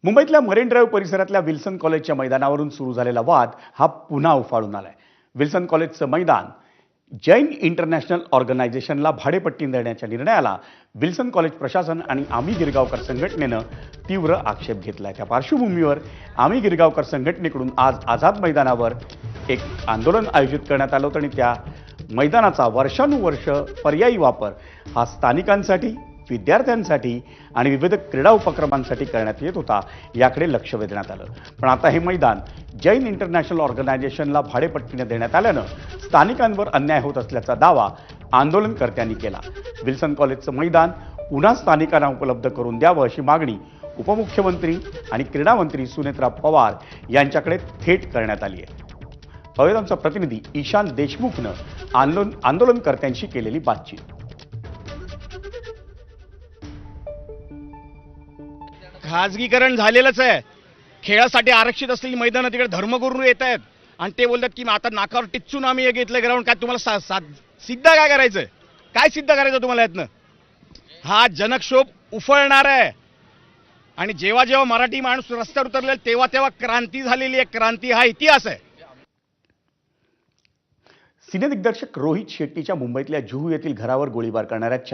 मुंबईतल्या marine drive परिसरातल्या Wilson कॉलेजच्या मैदानावरून सुरू झालेला वाद हा पुन्हा उफाळून आलाय. विल्सन कॉलेजचं मैदान जैन इंटरनॅशनल ऑर्गनायझेशनला भाडेपट्टी देण्याच्या निर्णयाला विल्सन कॉलेज प्रशासन आणि आम्ही गिरगावकर संघटनेनं तीव्र आक्षेप घेतलाय. त्या पार्श्वभूमीवर आम्ही गिरगावकर संघटनेकडून आज आझाद मैदानावर एक आंदोलन आयोजित करण्यात आलं होतं आणि त्या मैदानाचा वर्षानुवर्ष पर्यायी वापर हा स्थानिकांसाठी, विद्यार्थ्यांसाठी आणि विविध क्रीडा उपक्रमांसाठी करण्यात येत होता, याकडे लक्ष वेधण्यात आलं. पण आता हे मैदान जैन इंटरनॅशनल ऑर्गनायझेशनला भाडेपट्टीने देण्यात आल्यानं स्थानिकांवर अन्याय होत असल्याचा दावा आंदोलनकर्त्यांनी केला. विल्सन कॉलेजचं मैदान पुन्हा स्थानिकांना उपलब्ध करून द्यावं अशी मागणी उपमुख्यमंत्री आणि क्रीडा मंत्री सुनेत्रा पवार यांच्याकडे थेट करण्यात आली आहे. आमचा प्रतिनिधी ईशान देशमुखनं आंदोलनकर्त्यांशी केलेली बातचीत. खाजगीकरण झालेलंच आहे. खेळासाठी आरक्षित असलेली मैदानं तिकडे धर्मगुरू येत आहेत आणि ते बोलतात की आता नाकावर टिच्चून आम्ही हे घेतलं ग्राउंड. काय तुम्हाला सिद्ध काय करायचंय? काय सिद्ध करायचं तुम्हाला यातनं? हा जनक्षोभ उफळणार आहे आणि जेव्हा जेव्हा मराठी माणूस रस्त्यावर उतरलेला तेव्हा तेव्हा क्रांती झालेली आहे. क्रांती हा इतिहास आहे. सिनेदिग्दर्शक रोहित शेट्टीच्या मुंबईतल्या जुहू येथील घरावर गोळीबार करणाऱ्या